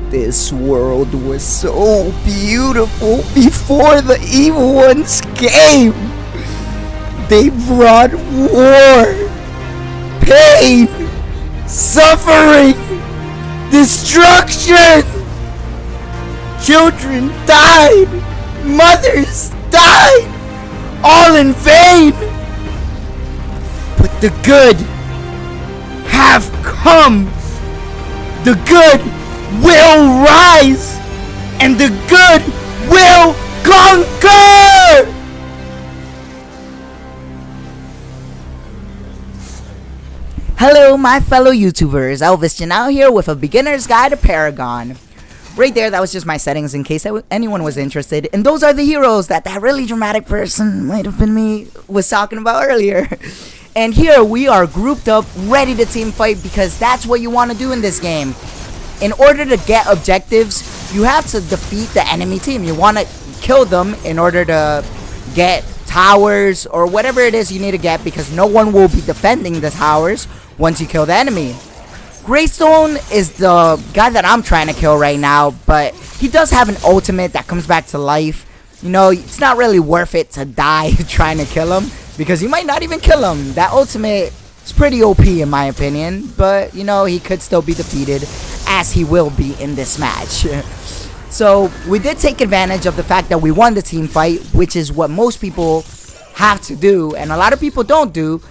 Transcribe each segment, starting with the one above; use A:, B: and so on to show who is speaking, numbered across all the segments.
A: This world was so beautiful before the evil ones came. They brought war, pain, suffering, destruction. Children died, mothers died, all in vain. But the good have come. The good will rise, and the good will conquer! Hello, my fellow YouTubers. Elvis Janelle here with a beginner's guide to Paragon. Right there, that was just my settings in case anyone was interested. And those are the heroes that really dramatic person, might have been me, was talking about earlier. And here we are grouped up, ready to team fight, because that's what you want to do in this game. In order to get objectives, you have to defeat the enemy team. You want to kill them in order to get towers or whatever it is you need to get, because no one will be defending the towers once you kill the enemy. Greystone is the guy that I'm trying to kill right now, but he does have an ultimate that comes back to life. You know, it's not really worth it to die trying to kill him, because you might not even kill him. That ultimate is pretty OP in my opinion, but you know, he could still be defeated, as he will be in this match. So we did take advantage of the fact that we won the team fight, which is what most people have to do and a lot of people don't do.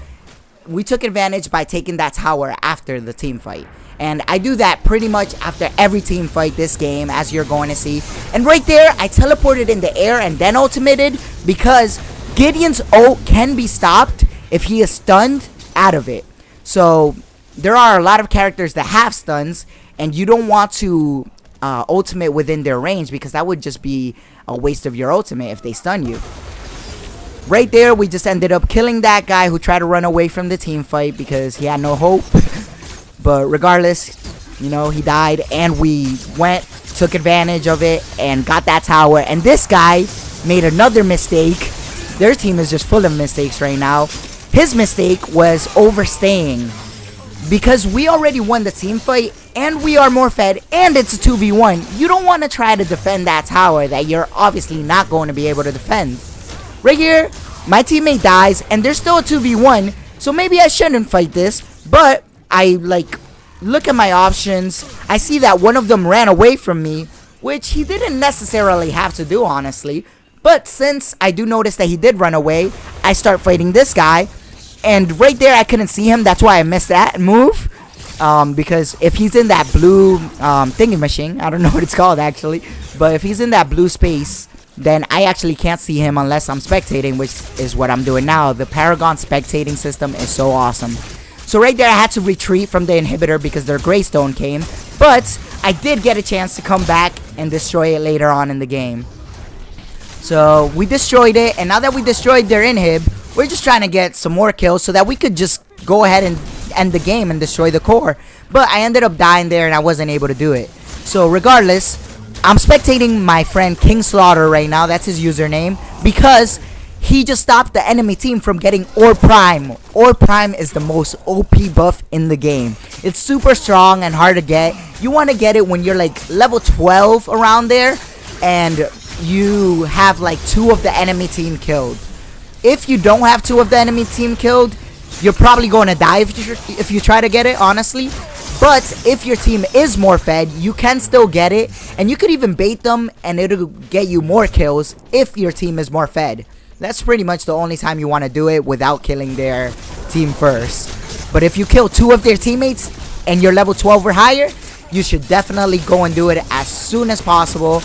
A: We took advantage by taking that tower after the team fight, and I do that pretty much after every team fight this game, as you're going to see. And right there, I teleported in the air and then ultimated, because Gideon's ult can be stopped if he is stunned out of it. So there are a lot of characters that have stuns, and you don't want to ultimate within their range, because that would just be a waste of your ultimate if they stun you. Right there, we just ended up killing that guy who tried to run away from the team fight because he had no hope. But regardless, you know, he died, and we took advantage of it and got that tower. And this guy made another mistake. Their team is just full of mistakes right now. His mistake was overstaying, because we already won the team fight and we are more fed and it's a 2v1. You don't want to try to defend that tower that you're obviously not going to be able to defend. Right here, my teammate dies and there's still a 2v1, so maybe I shouldn't fight this, but I look at my options. I see that one of them ran away from me, which he didn't necessarily have to do, honestly. But since I do notice that he did run away, I start fighting this guy. And right there, I couldn't see him. That's why I missed that move. Because if he's in that blue thingy machine, I don't know what it's called actually, but if he's in that blue space, then I actually can't see him unless I'm spectating, which is what I'm doing now. The Paragon spectating system is so awesome. So right there, I had to retreat from the inhibitor because their Greystone came. But I did get a chance to come back and destroy it later on in the game. So we destroyed it, and now that we destroyed their inhib, we're just trying to get some more kills so that we could just go ahead and end the game and destroy the core. But I ended up dying there and I wasn't able to do it. So regardless, I'm spectating my friend King Slaughter right now. That's his username, because he just stopped the enemy team from getting Ore Prime. Ore Prime is the most OP buff in the game. It's super strong and hard to get. You want to get it when you're like level 12 around there and you have like 2 of the enemy team killed. If you don't have 2 of the enemy team killed, you're probably going to die if you try to get it, honestly. But if your team is more fed, you can still get it, and you could even bait them and it'll get you more kills if your team is more fed. That's pretty much the only time you want to do it without killing their team first. But if you kill 2 of their teammates and you're level 12 or higher, you should definitely go and do it as soon as possible.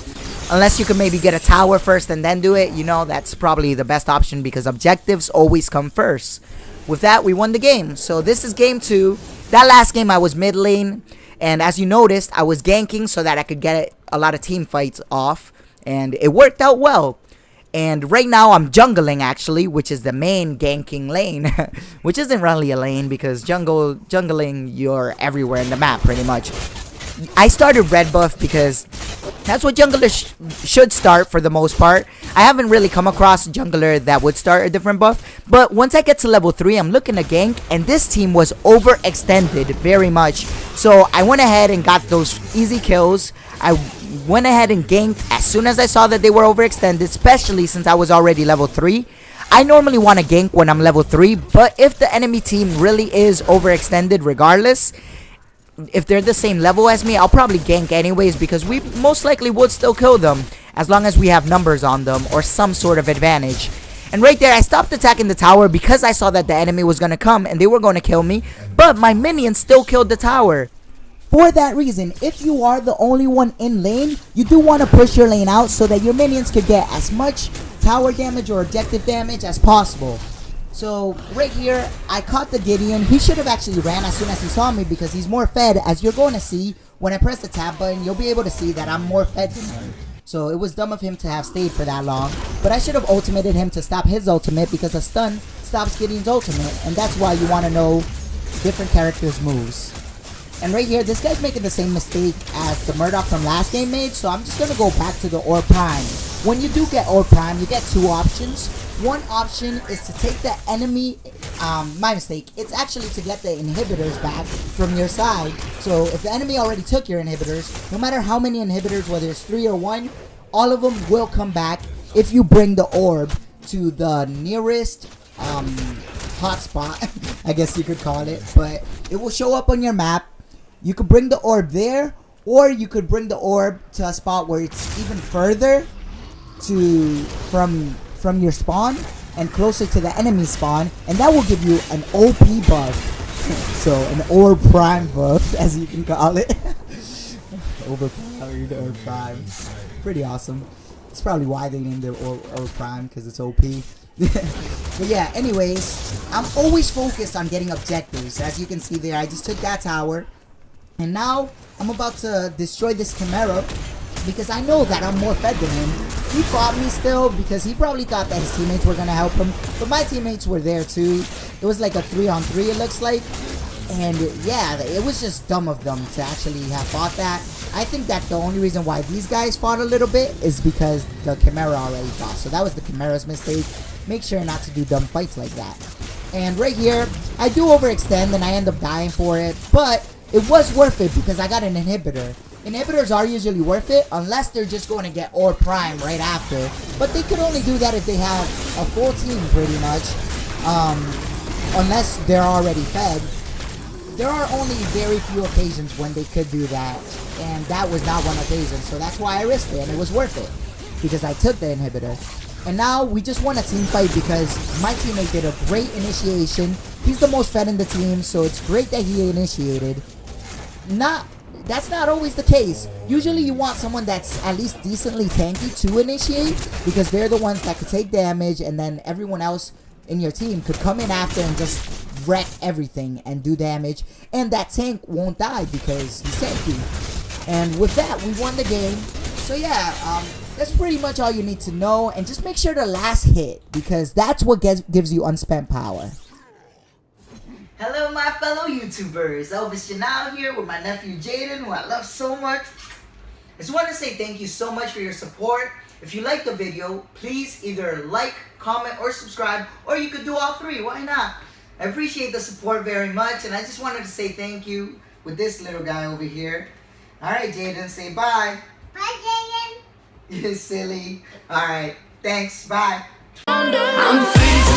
A: Unless you can maybe get a tower first and then do it, you know, that's probably the best option, because objectives always come first. With that, we won the game. So this is game 2. That last game I was mid lane, and as you noticed, I was ganking so that I could get a lot of team fights off, and it worked out well. And right now I'm jungling actually, which is the main ganking lane, which isn't really a lane because jungling, you're everywhere in the map pretty much. I started red buff because That's what jungler should start for the most part. I haven't really come across a jungler that would start a different buff. But once I get to level 3, I'm looking to gank. And this team was overextended very much. So I went ahead and got those easy kills. I went ahead and ganked as soon as I saw that they were overextended. Especially since I was already level 3. I normally want to gank when I'm level 3. But if the enemy team really is overextended regardless, if they're the same level as me, I'll probably gank anyways because we most likely would still kill them as long as we have numbers on them or some sort of advantage. And right there, I stopped attacking the tower because I saw that the enemy was going to come and they were going to kill me, but my minions still killed the tower. For that reason, if you are the only one in lane, you do want to push your lane out so that your minions could get as much tower damage or objective damage as possible. So right here, I caught the Gideon. He should have actually ran as soon as he saw me because he's more fed. As you're going to see, when I press the tab button, you'll be able to see that I'm more fed than him. So it was dumb of him to have stayed for that long. But I should have ultimated him to stop his ultimate because a stun stops Gideon's ultimate. And that's why you want to know different characters' moves. And right here, this guy's making the same mistake as the Murdoch from last game made. So I'm just going to go back to the Orb Prime. When you do get Orb Prime, you get two options. One option is to take the enemy, my mistake, it's actually to get the inhibitors back from your side. So if the enemy already took your inhibitors, no matter how many inhibitors, whether it's 3 or 1, all of them will come back if you bring the orb to the nearest hotspot, I guess you could call it. But it will show up on your map. You could bring the orb there, or you could bring the orb to a spot where it's even further from your spawn and closer to the enemy spawn, and that will give you an OP buff. So an Orb Prime buff, as you can call it. Overpowered Orb Prime. Pretty awesome. That's probably why they named it Orb Prime, because it's OP. But yeah, anyways, I'm always focused on getting objectives. As you can see there, I just took that tower, and now I'm about to destroy this Chimera because I know that I'm more fed than him. He fought me still because he probably thought that his teammates were gonna help him, but my teammates were there too. It was like a 3-on-3, it looks like. And yeah, it was just dumb of them to actually have fought that. I think that the only reason why these guys fought a little bit is because the Chimera already fought. So that was the Chimera's mistake. Make sure not to do dumb fights like that. And right here, I do overextend and I end up dying for it, but it was worth it because I got an inhibitor. Inhibitors are usually worth it unless they're just going to get Orb Prime right after. But they could only do that if they have a full team pretty much. Unless they're already fed. There are only very few occasions when they could do that. And that was not one occasion. So that's why I risked it and it was worth it. Because I took the inhibitor. And now we just won a team fight because my teammate did a great initiation. He's the most fed in the team, so it's great that he initiated. That's not always the case. Usually you want someone that's at least decently tanky to initiate because they're the ones that could take damage and then everyone else in your team could come in after and just wreck everything and do damage. And that tank won't die because he's tanky. And with that, we won the game. So yeah, that's pretty much all you need to know. And just make sure the last hit because that's what gives you unspent power. Hello my fellow YouTubers, Elvis Janal here with my nephew Jaden, who I love so much. I just want to say thank you so much for your support. If you liked the video, please either like, comment, or subscribe, or you could do all three, why not? I appreciate the support very much, and I just wanted to say thank you with this little guy over here. Alright Jaden, say bye. Bye Jaden. You're silly. Alright, thanks, bye. I'm free.